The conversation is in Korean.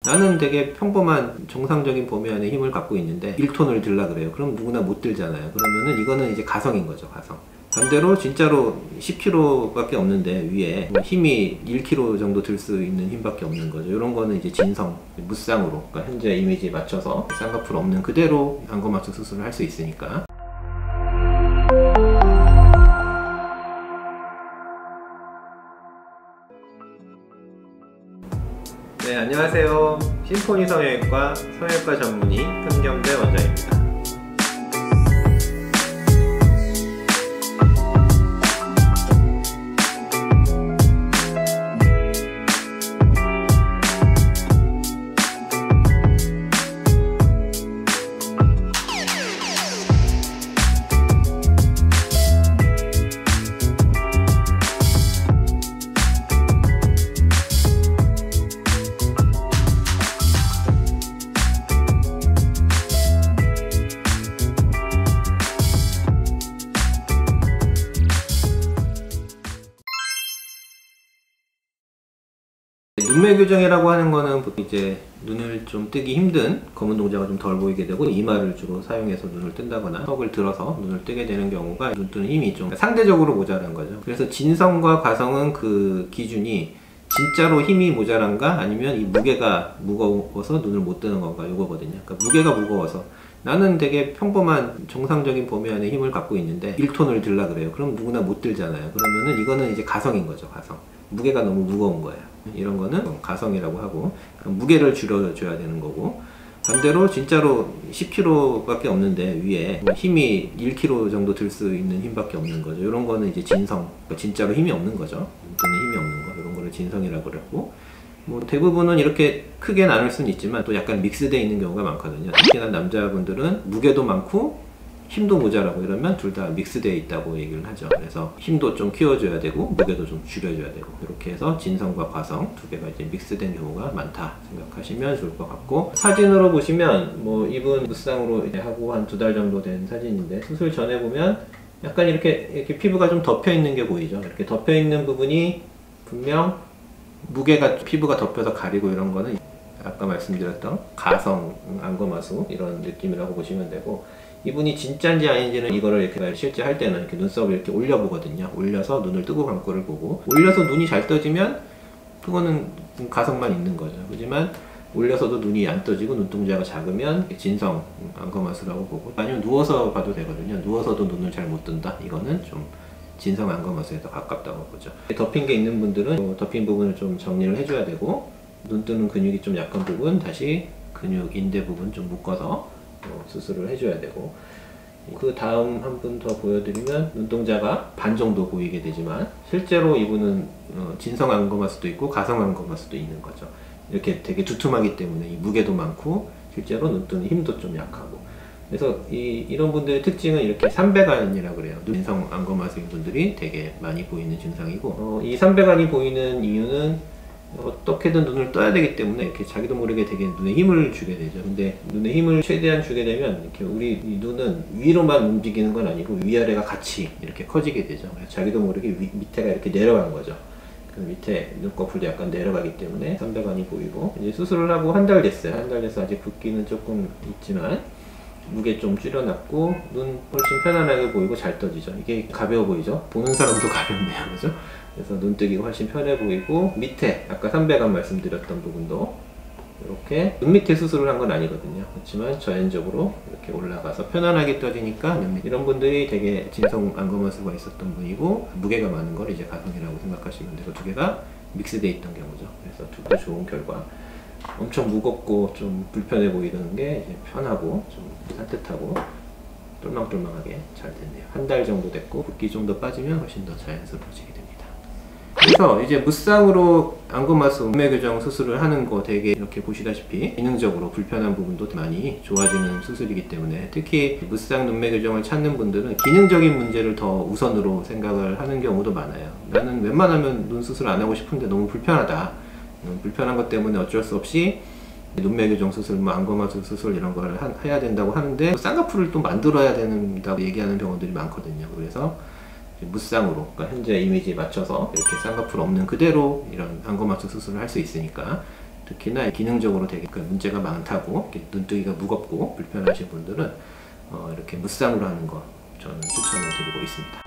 나는 되게 평범한 정상적인 범위 안에 힘을 갖고 있는데 1톤을 들라 그래요. 그럼 누구나 못 들잖아요. 그러면은 이거는 이제 가성인 거죠, 가성. 반대로 진짜로 10kg 밖에 없는데 위에 힘이 1kg 정도 들 수 있는 힘밖에 없는 거죠. 이런 거는 이제 진성, 무쌍으로, 그러니까 현재 이미지에 맞춰서 쌍꺼풀 없는 그대로 안검하수 수술을 할 수 있으니까. 네, 안녕하세요. 심포니 성형외과 성형외과 전문의 현경대 원장입니다. 눈매 교정이라고 하는 거는 이제 눈을 좀 뜨기 힘든 검은 동자가 좀 덜 보이게 되고 이마를 주로 사용해서 눈을 뜬다거나 턱을 들어서 눈을 뜨게 되는 경우가 눈 뜨는 힘이 좀 상대적으로 모자란 거죠. 그래서 진성과 가성은 그 기준이 진짜로 힘이 모자란가 아니면 이 무게가 무거워서 눈을 못 뜨는 건가 이거거든요. 그러니까 무게가 무거워서 나는 되게 평범한 정상적인 범위 안에 힘을 갖고 있는데 1톤을 들라 그래요. 그럼 누구나 못 들잖아요. 그러면은 이거는 이제 가성인 거죠, 가성. 무게가 너무 무거운 거예요. 이런 거는 가성이라고 하고, 무게를 줄여줘야 되는 거고, 반대로 진짜로 10kg 밖에 없는데 위에 힘이 1kg 정도 들 수 있는 힘밖에 없는 거죠. 이런 거는 이제 진성, 그러니까 진짜로 힘이 없는 거죠. 눈에 힘이 없는 거, 이런 거를 진성이라고 그랬고, 뭐 대부분은 이렇게 크게 나눌 수는 있지만 또 약간 믹스되어 있는 경우가 많거든요. 특히나 남자분들은 무게도 많고 힘도 모자라고 이러면 둘 다 믹스되어 있다고 얘기를 하죠. 그래서 힘도 좀 키워줘야 되고 무게도 좀 줄여줘야 되고, 이렇게 해서 진성과 가성 두 개가 이제 믹스된 경우가 많다 생각하시면 좋을 것 같고, 사진으로 보시면 뭐 이분 무쌍으로 이제 하고 한 2달 정도 된 사진인데, 수술 전에 보면 약간 이렇게 피부가 좀 덮여 있는 게 보이죠. 이렇게 덮여 있는 부분이 분명 무게가 피부가 덮여서 가리고, 이런 거는 아까 말씀드렸던 가성 안검하수 이런 느낌이라고 보시면 되고, 이분이 진짜인지 아닌지는 이거를 이렇게 실제 할 때는 이렇게 눈썹을 이렇게 올려보거든요. 올려서 눈을 뜨고 감고를 보고, 올려서 눈이 잘 떠지면 그거는 가성만 있는 거죠. 하지만 올려서도 눈이 안 떠지고 눈동자가 작으면 진성 안검하수라고 보고, 아니면 누워서 봐도 되거든요. 누워서도 눈을 잘 못 뜬다, 이거는 좀 진성 안검하수에 더 가깝다고 보죠. 덮인 게 있는 분들은 덮인 부분을 좀 정리를 해줘야 되고, 눈 뜨는 근육이 좀 약한 부분 다시 근육 인대 부분 좀 묶어서 수술을 해줘야 되고, 그 다음 한 분 더 보여드리면 눈동자가 반 정도 보이게 되지만 실제로 이분은 진성 안검하수도 있고 가성 안검하수도 있는 거죠. 이렇게 되게 두툼하기 때문에 이 무게도 많고 실제로 눈 뜨는 힘도 좀 약하고, 그래서 이런 분들의 특징은 이렇게 삼배간이라고 그래요. 진성 안검하수인 분들이 되게 많이 보이는 증상이고, 이 삼배간이 보이는 이유는 어떻게든 눈을 떠야 되기 때문에 이렇게 자기도 모르게 되게 눈에 힘을 주게 되죠. 근데 눈에 힘을 최대한 주게 되면 이렇게 우리 눈은 위로만 움직이는 건 아니고 위아래가 같이 이렇게 커지게 되죠. 자기도 모르게 밑에가 이렇게 내려간 거죠. 그 밑에 눈꺼풀도 약간 내려가기 때문에 삼배간이 보이고, 이제 수술을 하고 한 달 됐어요. 한 달 돼서 아직 붓기는 조금 있지만 무게 좀 줄여놨고 눈 훨씬 편안하게 보이고 잘 떠지죠. 이게 가벼워 보이죠? 보는 사람도 가볍네요, 그죠? 그래서 눈뜨기가 훨씬 편해 보이고, 밑에 아까 삼배간 말씀드렸던 부분도 이렇게 눈 밑에 수술을 한 건 아니거든요. 그렇지만 자연적으로 이렇게 올라가서 편안하게 떠지니까 이런 분들이 되게 진성 안검하수가 있었던 분이고, 무게가 많은 걸 이제 가성이라고 생각하시면 되고, 두 개가 믹스되어 있던 경우죠. 그래서 둘 다 좋은 결과, 엄청 무겁고 좀 불편해 보이던 게 이제 편하고 좀 산뜻하고 똘망똘망하게 잘 됐네요. 한 달 정도 됐고 붓기 좀 더 빠지면 훨씬 더 자연스러워지게 됩니다. 그래서 이제 무쌍으로 안검하수 눈매 교정 수술을 하는 거 되게 이렇게 보시다시피 기능적으로 불편한 부분도 많이 좋아지는 수술이기 때문에, 특히 무쌍 눈매 교정을 찾는 분들은 기능적인 문제를 더 우선으로 생각을 하는 경우도 많아요. 나는 웬만하면 눈 수술 안 하고 싶은데 너무 불편하다, 불편한 것 때문에 어쩔 수 없이 눈매 교정 수술, 뭐 안검하수 수술 이런 걸 해야 된다고 하는데, 쌍꺼풀을 또 만들어야 된다고 얘기하는 병원들이 많거든요. 그래서 무쌍으로, 그러니까 현재 이미지에 맞춰서 이렇게 쌍꺼풀 없는 그대로 이런 안검하수 수술을 할 수 있으니까 특히나 기능적으로 되게 문제가 많다고, 눈뜨기가 무겁고 불편하신 분들은 이렇게 무쌍으로 하는 거 저는 추천을 드리고 있습니다.